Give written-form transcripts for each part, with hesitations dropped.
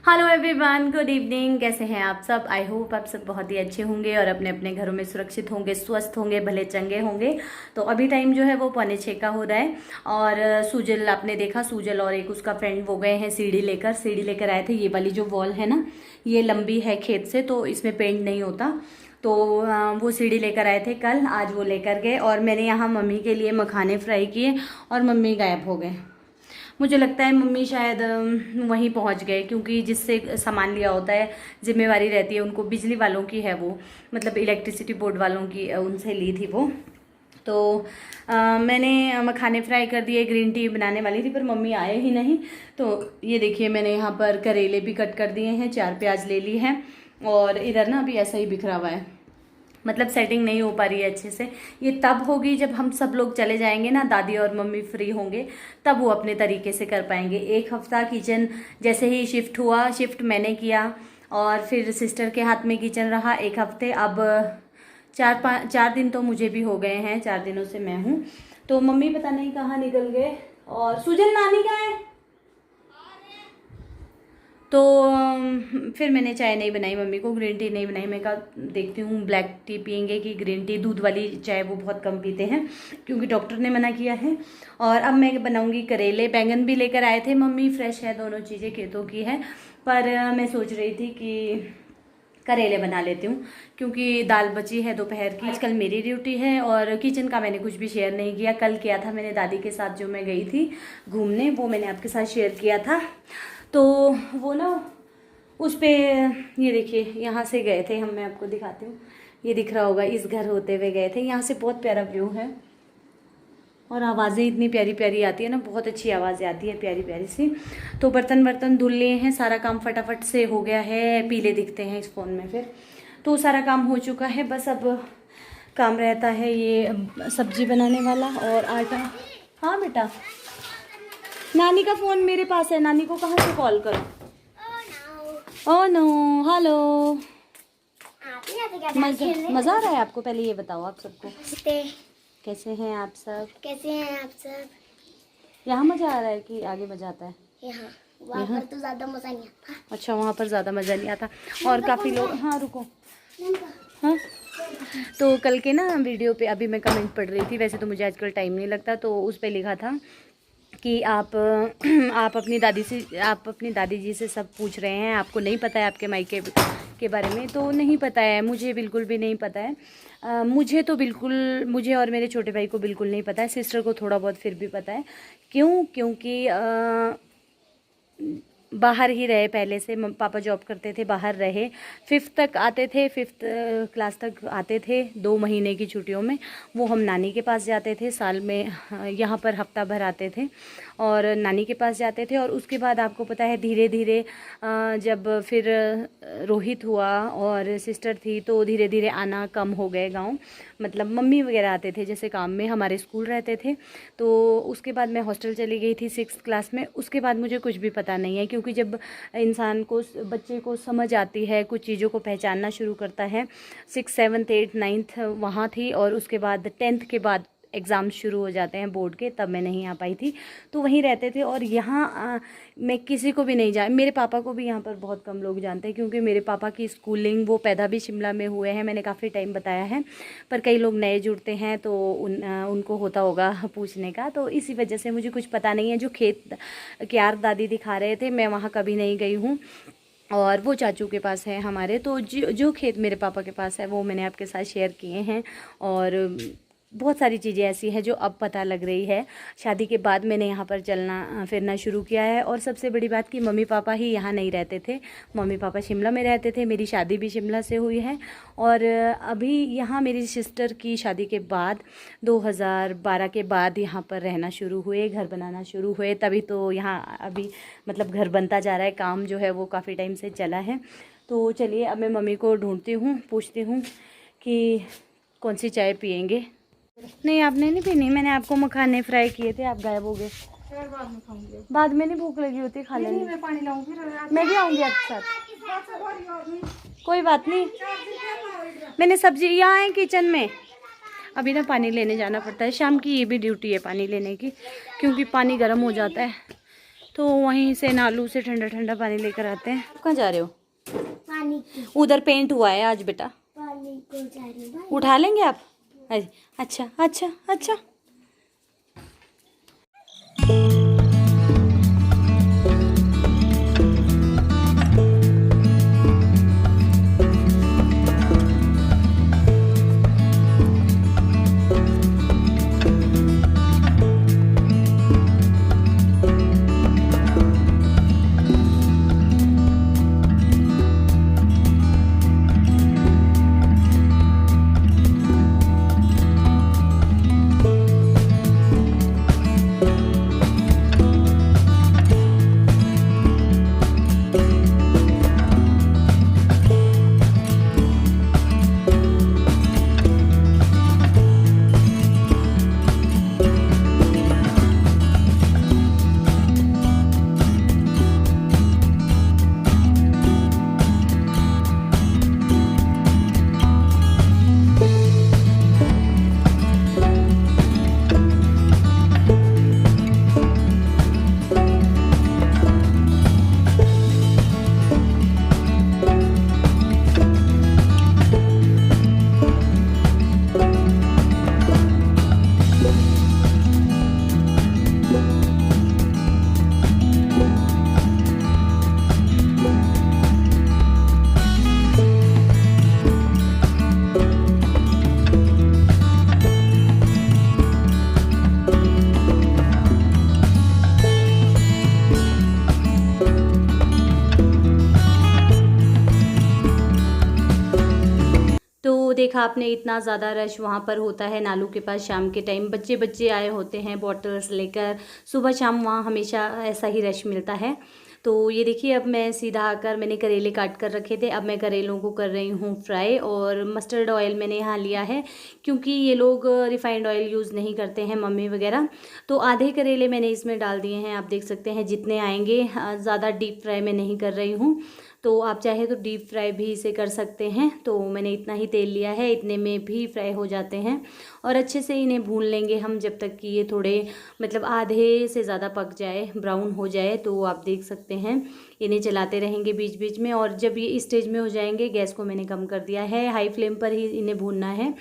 Hello everyone, good evening. कैसे हैं आप सब? आई होप आप सब बहुत ही अच्छे होंगे और अपने अपने घरों में सुरक्षित होंगे, स्वस्थ होंगे, भले चंगे होंगे। तो अभी टाइम जो है वो 5:45 का हो रहा है और सूजल, आपने देखा सूजल और एक उसका फ्रेंड वो गए हैं सीढ़ी लेकर आए थे। ये वाली जो वॉल है ना, ये लंबी है खेत से, तो इसमें पेंट नहीं होता, तो वो सीढ़ी लेकर आए थे कल, आज वो लेकर गए। और मैंने यहाँ मम्मी के लिए मखाने फ्राई किए और मम्मी गायब हो गए। मुझे लगता है मम्मी शायद वहीं पहुंच गए, क्योंकि जिससे सामान लिया होता है, जिम्मेवारी रहती है उनको, बिजली वालों की है वो, मतलब इलेक्ट्रिसिटी बोर्ड वालों की, उनसे ली थी वो। तो मैंने मखाने फ्राई कर दिए, ग्रीन टी बनाने वाली थी पर मम्मी आए ही नहीं। तो ये देखिए मैंने यहाँ पर करेले भी कट कर दिए हैं, 4 प्याज ले ली है और इधर ना अभी ऐसा ही बिखरा हुआ है, मतलब सेटिंग नहीं हो पा रही है अच्छे से। ये तब होगी जब हम सब लोग चले जाएंगे ना, दादी और मम्मी फ्री होंगे, तब वो अपने तरीके से कर पाएंगे। एक हफ्ता किचन जैसे ही शिफ्ट मैंने किया और फिर सिस्टर के हाथ में किचन रहा एक हफ्ते। अब 4 दिन तो मुझे भी हो गए हैं, 4 दिनों से मैं हूँ। तो मम्मी पता नहीं कहाँ निकल गए। और सुजन नानी कहाँ है? तो फिर मैंने चाय नहीं बनाई, मम्मी को ग्रीन टी नहीं बनाई। मैं कहा देखती हूँ ब्लैक टी पियेंगे कि ग्रीन टी, दूध वाली चाय वो बहुत कम पीते हैं क्योंकि डॉक्टर ने मना किया है। और अब मैं बनाऊँगी करेले। बैंगन भी लेकर आए थे मम्मी, फ्रेश है, दोनों चीज़ें खेतों की है। पर मैं सोच रही थी कि करेले बना लेती हूँ क्योंकि दाल बची है दोपहर की। आजकल मेरी ड्यूटी है और किचन का मैंने कुछ भी शेयर नहीं किया। कल किया था मैंने दादी के साथ, जो मैं गई थी घूमने, वो मैंने आपके साथ शेयर किया था। तो वो ना उस पर ये देखिए, यहाँ से गए थे हम, मैं आपको दिखाती हूँ, ये दिख रहा होगा, इस घर होते हुए गए थे। यहाँ से बहुत प्यारा व्यू है और आवाज़ें इतनी प्यारी प्यारी आती है ना, बहुत अच्छी आवाज़ें आती है, प्यारी प्यारी सी। तो बर्तन धुल लिए हैं, सारा काम फटाफट से हो गया है। पीले दिखते हैं इस फ़ोन में फिर, तो सारा काम हो चुका है। बस अब काम रहता है ये सब्जी बनाने वाला और आटा। हाँ बेटा, नानी का फ़ोन मेरे पास है, नानी को कहाँ से कॉल करो? Oh no, hello. मज़ा आ रहा है आपको? पहले ये बताओ आप सबको कैसे हैं आप सब? यहाँ मज़ा आ रहा है कि आगे मज़ा आता है? वहाँ पर तो ज़्यादा मज़ा नहीं आता। अच्छा, वहाँ पर ज़्यादा मज़ा नहीं आता। और काफ़ी लोग, हाँ रुको, हाँ। तो कल के ना वीडियो पे अभी मैं कमेंट पढ़ रही थी, वैसे तो मुझे आजकल टाइम नहीं लगता, तो उस पे लिखा था कि आप अपनी दादी जी से सब पूछ रहे हैं, आपको नहीं पता है आपके मायके के बारे में। तो नहीं पता है, मुझे बिल्कुल भी नहीं पता है। मुझे और मेरे छोटे भाई को बिल्कुल नहीं पता है। सिस्टर को थोड़ा बहुत फिर भी पता है। क्योंकि बाहर ही रहे पहले से, पापा जॉब करते थे, बाहर रहे। 5th तक आते थे, 5th क्लास तक आते थे 2 महीने की छुट्टियों में। वो हम नानी के पास जाते थे, साल में यहाँ पर हफ्ता भर आते थे और नानी के पास जाते थे। और उसके बाद आपको पता है धीरे धीरे जब फिर रोहित हुआ और सिस्टर थी, तो धीरे धीरे आना कम हो गए गाँव। मतलब मम्मी वगैरह आते थे जैसे काम में, हमारे स्कूल रहते थे। तो उसके बाद मैं हॉस्टल चली गई थी 6th क्लास में। उसके बाद मुझे कुछ भी पता नहीं है, क्योंकि जब इंसान को, बच्चे को समझ आती है, कुछ चीज़ों को पहचानना शुरू करता है, 6th 7th 8th 9th वहाँ थी। और उसके बाद 10th के बाद एग्ज़ाम शुरू हो जाते हैं बोर्ड के, तब मैं नहीं आ पाई थी। तो वहीं रहते थे और यहाँ मैं किसी को भी नहीं मेरे पापा को भी यहाँ पर बहुत कम लोग जानते हैं, क्योंकि मेरे पापा की स्कूलिंग, वो पैदा भी शिमला में हुए हैं, मैंने काफ़ी टाइम बताया है, पर कई लोग नए जुड़ते हैं तो उनको होता होगा पूछने का, तो इसी वजह से मुझे कुछ पता नहीं है। जो खेत क्यार दादी दिखा रहे थे, मैं वहाँ कभी नहीं गई हूँ, और वो चाचू के पास है हमारे। तो जो खेत मेरे पापा के पास है वो मैंने आपके साथ शेयर किए हैं। और बहुत सारी चीज़ें ऐसी हैं जो अब पता लग रही है। शादी के बाद मैंने यहाँ पर चलना फिरना शुरू किया है। और सबसे बड़ी बात कि मम्मी पापा ही यहाँ नहीं रहते थे, मम्मी पापा शिमला में रहते थे। मेरी शादी भी शिमला से हुई है, और अभी यहाँ मेरी सिस्टर की शादी के बाद 2012 के बाद यहाँ पर रहना शुरू हुए, घर बनाना शुरू हुए, तभी तो यहाँ अभी मतलब घर बनता जा रहा है। काम जो है वो काफ़ी टाइम से चला है। तो चलिए अब मैं मम्मी को ढूंढती हूँ, पूछती हूँ कि कौन सी चाय पियेंगे। नहीं, आपने नहीं पीनी, मैंने आपको मखाने फ्राई किए थे, आप गायब हो गए। बाद में खाऊंगी। बाद में नहीं भूख लगी होती, खा लेंगे। मैं पानी लाऊंगी, मैं भी आऊँगी आपके साथ, कोई बात नहीं। मैंने सब्जी यहाँ है किचन में, अभी ना पानी लेने जाना पड़ता है। शाम की ये भी ड्यूटी है पानी लेने की, क्योंकि पानी गर्म हो जाता है, तो वहीं से नालू से ठंडा ठंडा पानी लेकर आते हैं। कहाँ जा रहे हो? पानी उधर पेंट हुआ है आज बेटा, पानी को जा रही हूँ। उठा लेंगे आप? अच्छा अच्छा अच्छा। देखा आपने, इतना ज़्यादा रश वहाँ पर होता है नालू के पास शाम के टाइम। बच्चे आए होते हैं बॉटल्स लेकर, सुबह शाम वहाँ हमेशा ऐसा ही रश मिलता है। तो ये देखिए, अब मैं सीधा आकर मैंने करेले काट कर रखे थे, अब मैं करेलों को कर रही हूँ फ्राई। और मस्टर्ड ऑयल मैंने यहाँ लिया है, क्योंकि ये लोग रिफाइंड ऑयल यूज़ नहीं करते हैं मम्मी वगैरह। तो आधे करेले मैंने इसमें डाल दिए हैं, आप देख सकते हैं जितने आएंगे। ज़्यादा डीप फ्राई मैं नहीं कर रही हूँ, तो आप चाहे तो डीप फ्राई भी इसे कर सकते हैं। तो मैंने इतना ही तेल लिया है, इतने में भी फ्राई हो जाते हैं। और अच्छे से इन्हें भून लेंगे हम, जब तक कि ये थोड़े मतलब आधे से ज़्यादा पक जाए, ब्राउन हो जाए। तो आप देख सकते हैं इन्हें चलाते रहेंगे बीच बीच में। और जब ये इस स्टेज में हो जाएंगे, गैस को मैंने कम कर दिया है, हाई फ्लेम पर ही इन्हें भूनना है।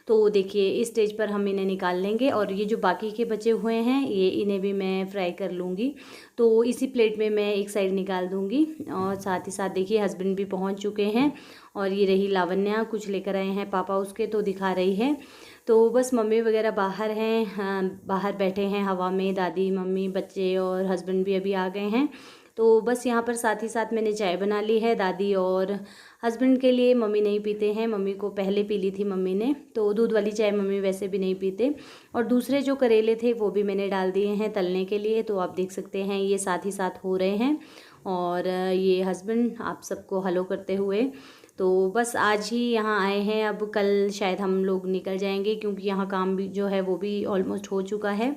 तो देखिए इस स्टेज पर हम इन्हें निकाल लेंगे। और ये जो बाकी के बचे हुए हैं, ये इन्हें भी मैं फ्राई कर लूँगी। तो इसी प्लेट में मैं एक साइड निकाल दूँगी। और साथ ही साथ देखिए हस्बैंड भी पहुँच चुके हैं। और ये रही लावण्या, कुछ लेकर आए हैं पापा उसके, तो दिखा रही है। तो बस मम्मी वगैरह बाहर हैं, हाँ, बाहर बैठे हैं हवा में, दादी मम्मी बच्चे और हस्बैंड भी अभी आ गए हैं। तो बस यहाँ पर साथ ही साथ मैंने चाय बना ली है दादी और हस्बैंड के लिए। मम्मी नहीं पीते हैं, मम्मी को पहले पी ली थी मम्मी ने, तो दूध वाली चाय मम्मी वैसे भी नहीं पीते। और दूसरे जो करेले थे वो भी मैंने डाल दिए हैं तलने के लिए। तो आप देख सकते हैं ये साथ ही साथ हो रहे हैं। और ये हस्बैंड आप सबको हेलो करते हुए। तो बस आज ही यहाँ आए हैं, अब कल शायद हम लोग निकल जाएंगे, क्योंकि यहाँ काम भी जो है वो भी ऑलमोस्ट हो चुका है।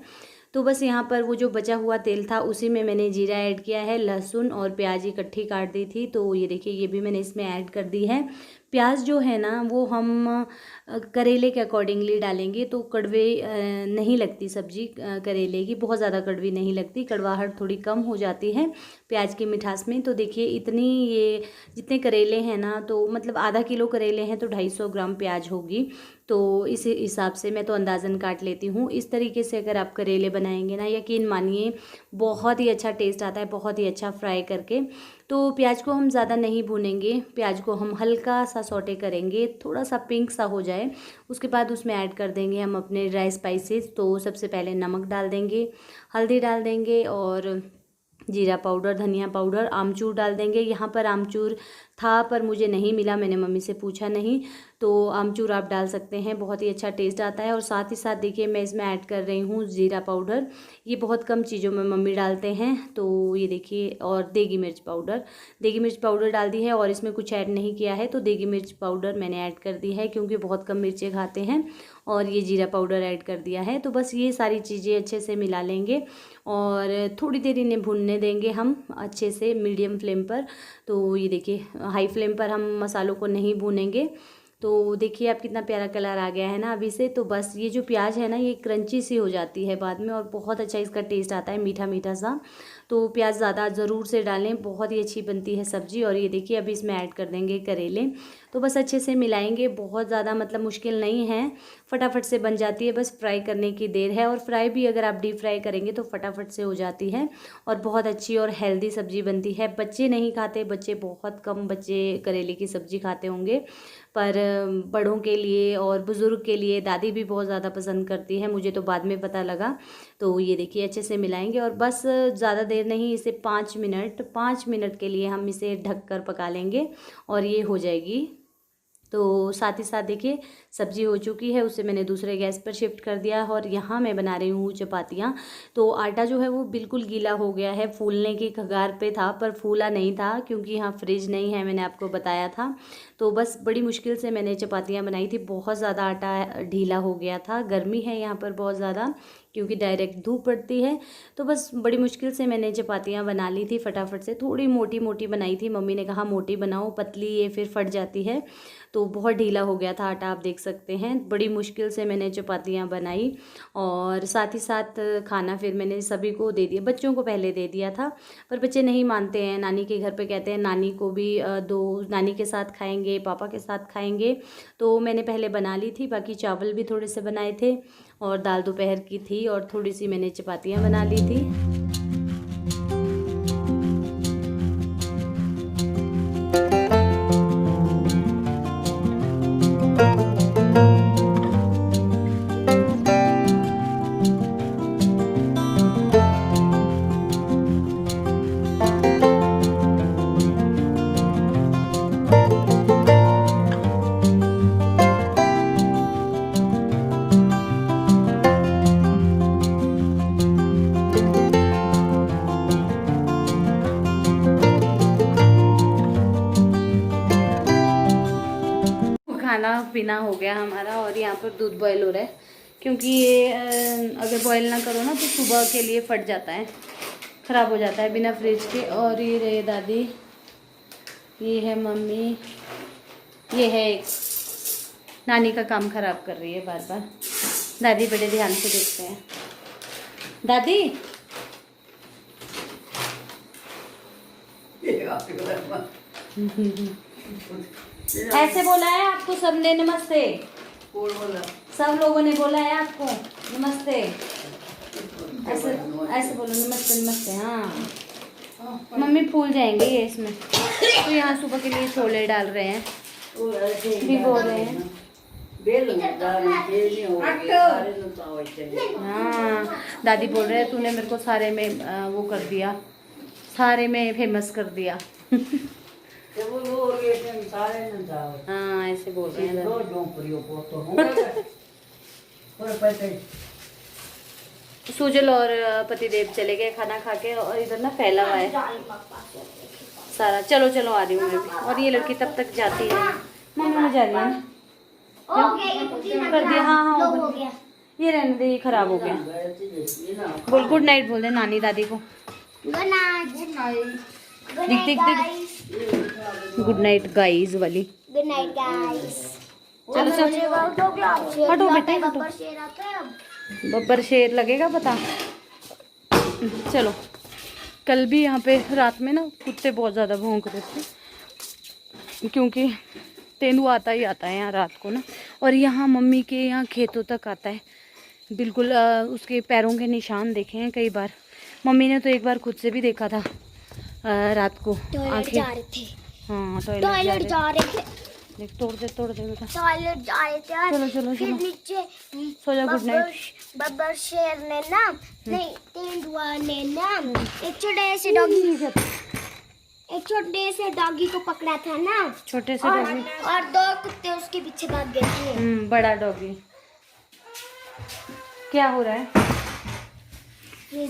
तो बस यहाँ पर वो जो बचा हुआ तेल था उसी में मैंने जीरा ऐड किया है, लहसुन और प्याज इकट्ठी काट दी थी। तो ये देखिए ये भी मैंने इसमें ऐड कर दी है। प्याज जो है ना वो हम करेले के अकॉर्डिंगली डालेंगे तो कड़वे नहीं लगती सब्जी करेले की, बहुत ज़्यादा कड़वी नहीं लगती, कड़वाहट थोड़ी कम हो जाती है प्याज की मिठास में। तो देखिए इतनी ये जितने करेले हैं ना, तो मतलब आधा किलो करेले हैं तो 250 ग्राम प्याज होगी। तो इस हिसाब से मैं तो अंदाज़न काट लेती हूँ। इस तरीके से अगर आप करेले बनाएंगे ना, यकीन मानिए बहुत ही अच्छा टेस्ट आता है, बहुत ही अच्छा फ्राई करके। तो प्याज को हम ज़्यादा नहीं भूनेंगे, प्याज को हम हल्का सा सौटे करेंगे, थोड़ा सा पिंक सा हो जाए, उसके बाद उसमें ऐड कर देंगे हम अपने ड्राई स्पाइसेस। तो सबसे पहले नमक डाल देंगे, हल्दी डाल देंगे और जीरा पाउडर, धनिया पाउडर, आमचूर डाल देंगे। यहाँ पर आमचूर था पर मुझे नहीं मिला, मैंने मम्मी से पूछा नहीं, तो आमचूर आप डाल सकते हैं, बहुत ही अच्छा टेस्ट आता है। और साथ ही साथ देखिए मैं इसमें ऐड कर रही हूँ जीरा पाउडर, ये बहुत कम चीज़ों में मम्मी डालते हैं, तो ये देखिए। और देगी मिर्च पाउडर डाल दी है, और इसमें कुछ ऐड नहीं किया है, तो देगी मिर्च पाउडर मैंने ऐड कर दी है क्योंकि बहुत कम मिर्चें खाते हैं, और ये जीरा पाउडर ऐड कर दिया है। तो बस ये सारी चीज़ें अच्छे से मिला लेंगे और थोड़ी देर इन्हें भूनने देंगे हम अच्छे से मीडियम फ्लेम पर। तो ये देखिए हाई फ्लेम पर हम मसालों को नहीं भूनेंगे। तो देखिए आप कितना प्यारा कलर आ गया है ना अभी से। तो बस ये जो प्याज है ना, ये क्रंची सी हो जाती है बाद में, और बहुत अच्छा इसका टेस्ट आता है, मीठा मीठा सा। तो प्याज ज़्यादा ज़रूर से डालें, बहुत ही अच्छी बनती है सब्ज़ी। और ये देखिए अभी इसमें ऐड कर देंगे करेले। तो बस अच्छे से मिलाएंगे, बहुत ज़्यादा मतलब मुश्किल नहीं है, फटाफट से बन जाती है, बस फ्राई करने की देर है। और फ्राई भी अगर आप डीप फ्राई करेंगे तो फटाफट से हो जाती है और बहुत अच्छी और हेल्दी सब्ज़ी बनती है। बच्चे नहीं खाते, बच्चे बहुत कम बच्चे करेले की सब्ज़ी खाते होंगे, पर बड़ों के लिए और बुज़ुर्ग के लिए दादी भी बहुत ज़्यादा पसंद करती है, मुझे तो बाद में पता लगा। तो ये देखिए अच्छे से मिलाएंगे और बस ज़्यादा देर नहीं, इसे 5 मिनट के लिए हम इसे ढककर पका लेंगे और ये हो जाएगी। तो साथ ही साथ देखिए सब्जी हो चुकी है, उसे मैंने दूसरे गैस पर शिफ्ट कर दिया और यहाँ मैं बना रही हूँ चपातियाँ। तो आटा जो है वो बिल्कुल गीला हो गया है, फूलने की कगार पे था पर फूला नहीं था क्योंकि यहाँ फ्रिज नहीं है, मैंने आपको बताया था। तो बस बड़ी मुश्किल से मैंने चपातियाँ बनाई थी, बहुत ज़्यादा आटा ढीला हो गया था। गर्मी है यहाँ पर बहुत ज़्यादा क्योंकि डायरेक्ट धूप पड़ती है। तो बस बड़ी मुश्किल से मैंने चपातियाँ बना ली थी फटाफट से, थोड़ी मोटी मोटी बनाई थी। मम्मी ने कहा मोटी बनाओ, पतली ये फिर फट जाती है। तो बहुत ढीला हो गया था आटा, आप देख सकते हैं। बड़ी मुश्किल से मैंने चपातियाँ बनाई और साथ ही साथ खाना फिर मैंने सभी को दे दिया, बच्चों को पहले दे दिया था पर बच्चे नहीं मानते हैं। नानी के घर पे कहते हैं नानी को भी दो, नानी के साथ खाएंगे, पापा के साथ खाएंगे। तो मैंने पहले बना ली थी, बाकी चावल भी थोड़े से बनाए थे और दाल दोपहर की थी और थोड़ी सी मैंने चपातियाँ बना ली थी। खाना पीना हो गया हमारा और यहाँ पर दूध बॉयल हो रहा है क्योंकि ये अगर बॉयल ना करो ना तो सुबह के लिए फट जाता है, ख़राब हो जाता है बिना फ्रिज के। और ये रहे दादी, ये है मम्मी, ये है एक नानी का काम ख़राब कर रही है बार बार। दादी बड़े ध्यान से देखते हैं। दादी ऐसे बोला है आपको सबने नमस्ते, सब लोगों ने बोला है आपको नमस्ते, ऐसे ऐसे बोलो नमस्ते नमस्ते। हाँ मम्मी फूल जाएंगे ये इसमें। तो यहाँ सुबह के लिए छोले डाल रहे हैं, भिगो रहे हैं। हाँ दादी बोल रहे हैं तूने मेरे को सारे में वो कर दिया, सारे में फेमस कर दिया। हाँ ऐसे बोल रहे हैं। सुजल और पतिदेव चले गए खाना खा के और इधर ना फैला हुआ है सारा। चलो चलो आ रही हूँ मैं भी। और ये लड़की तब तक जाती है, मम्मी में जा रही है ना, कर दिया। हाँ हाँ हो गया, ये रहने दे, ये खराब हो गया। बोल गुड नाइट बोल दे नानी दादी को। गुड नाइट दिख दिख दिख, गुड नाइट गाइस वाली। Good night guys. चलो चलो हटो बेटा हटो। बब्बर शेर आता है अब। बब्बर शेर लगेगा पता। चलो कल भी यहाँ पे रात में ना कुत्ते बहुत ज़्यादा भौंक रहे थे, क्योंकि तेंदुआ आता ही आता है यहाँ रात को ना। और यहाँ मम्मी के यहाँ खेतों तक आता है बिल्कुल। उसके पैरों के निशान देखे हैं कई बार। मम्मी ने तो एक बार खुद से भी देखा था रात को। टॉयलेट जा रहे थे। हाँ टॉयलेट जा रहे थे। देख तोड़ दे बेटा। टॉयलेट जा रहे थे। चलो चलो फिर चलो नीचे सो जा। Good night. बब्बर शेर ने ना नहीं तेंदुआ ने ना एक छोटे से डॉगी को पकड़ा था ना। छोटे से डॉगी और 2 कुत्ते उसके पीछे भाग गए थे। बड़ा डॉगी। क्या हो रहा है?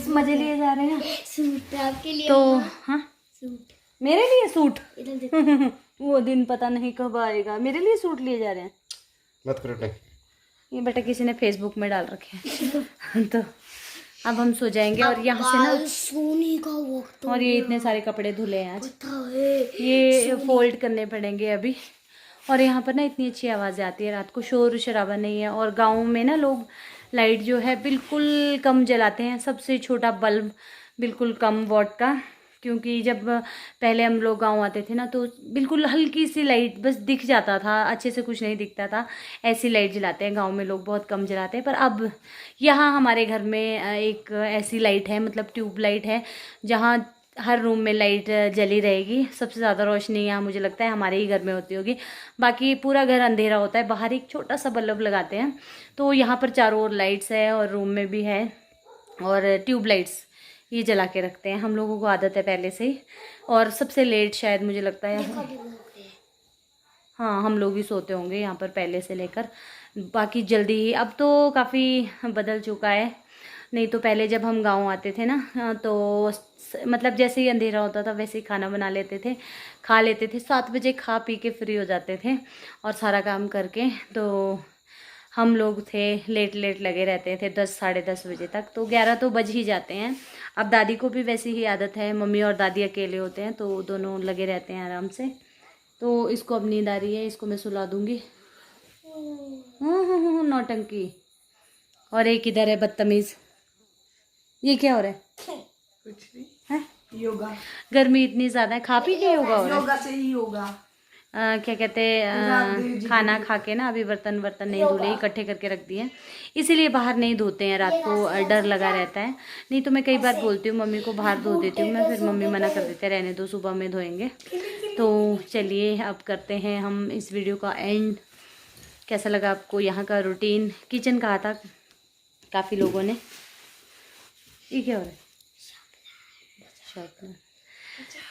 मजे लिए जा रहे हैं सूट आपके लिए तो। हाँ सूट मेरे लिए सूट। इधर देखो। वो दिन पता नहीं कब आएगा। मेरे लिए सूट लिए जा रहे हैं। मत करो टाइम। ये बेटा किसी ने फेसबुक में डाल रखे हैं। तो अब हम सो जाएंगे। और यहाँ से ना सोने का वक्त और ये इतने सारे कपड़े धुले हैं आज, होता है। ये फोल्ड करने पड़ेंगे अभी। और यहाँ पर ना इतनी अच्छी आवाज़ें आती है रात को, शोर शराबा नहीं है। और गाँव में ना लोग लाइट जो है बिल्कुल कम जलाते हैं, सबसे छोटा बल्ब बिल्कुल कम वॉट का। क्योंकि जब पहले हम लोग गांव आते थे ना तो बिल्कुल हल्की सी लाइट बस दिख जाता था, अच्छे से कुछ नहीं दिखता था। ऐसी लाइट जलाते हैं गांव में लोग, बहुत कम जलाते हैं। पर अब यहाँ हमारे घर में एक ऐसी लाइट है, मतलब ट्यूब लाइट है, जहाँ हर रूम में लाइट जली रहेगी। सबसे ज़्यादा रोशनी यहाँ मुझे लगता है हमारे ही घर में होती होगी, बाकी पूरा घर अंधेरा होता है। बाहर एक छोटा सा बल्ब लगाते हैं, तो यहाँ पर चारों ओर लाइट्स है और रूम में भी है। और ट्यूब लाइट्स ये जला के रखते हैं, हम लोगों को आदत है पहले से ही। और सबसे लेट शायद मुझे लगता है, हाँ हम लोग ही सोते होंगे यहाँ पर पहले से लेकर। बाकी जल्दी ही, अब तो काफ़ी बदल चुका है। नहीं तो पहले जब हम गांव आते थे ना तो मतलब जैसे ही अंधेरा होता था वैसे ही खाना बना लेते थे, खा लेते थे। 7 बजे खा पी के फ्री हो जाते थे और सारा काम करके। तो हम लोग थे लेट लगे रहते थे 10 साढ़े 10 बजे तक, तो 11 तो बज ही जाते हैं। अब दादी को भी वैसी ही आदत है, मम्मी और दादी अकेले होते हैं तो दोनों लगे रहते हैं आराम से। तो इसको अब नींद आ रही है, इसको मैं सुला दूँगी। नौटंकी। और एक इधर है बदतमीज़। ये क्या हो रहा है? कुछ नहीं है योगा। गर्मी इतनी ज़्यादा है, खा पी के योगा हो रहा है। योगा से ही होगा। क्या कहते हैं, खाना खा के ना अभी बर्तन नहीं धुले, इकट्ठे करके रख दिए, इसीलिए बाहर नहीं धोते हैं। रात को डर लगा रहता है। नहीं तो मैं कई बार बोलती हूँ मम्मी को बाहर धो देती हूँ मैं, फिर मम्मी मना कर देते हैं रहने दो सुबह में धोएंगे। तो चलिए अब करते हैं हम इस वीडियो का एंड। कैसा लगा आपको यहाँ का रूटीन? किचन कहा था काफ़ी लोगों ने। ये क्या हो रहा है? शॉर्पनर।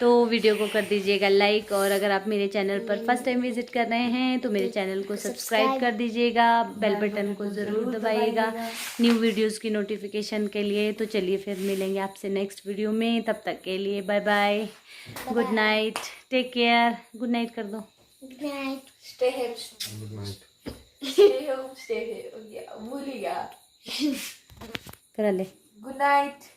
तो वीडियो को कर दीजिएगा लाइक, और अगर आप मेरे चैनल पर फर्स्ट टाइम विजिट कर रहे हैं तो मेरे चैनल को सब्सक्राइब कर दीजिएगा, बेल बटन को ज़रूर दबाइएगा न्यू वीडियोस की नोटिफिकेशन के लिए। तो चलिए फिर मिलेंगे आपसे नेक्स्ट वीडियो में, तब तक के लिए bye bye, good night, take care. Good night कर दो। Good night. Stay here. Good night. Stay home, stay here. भूल गया। करा ले। Good night.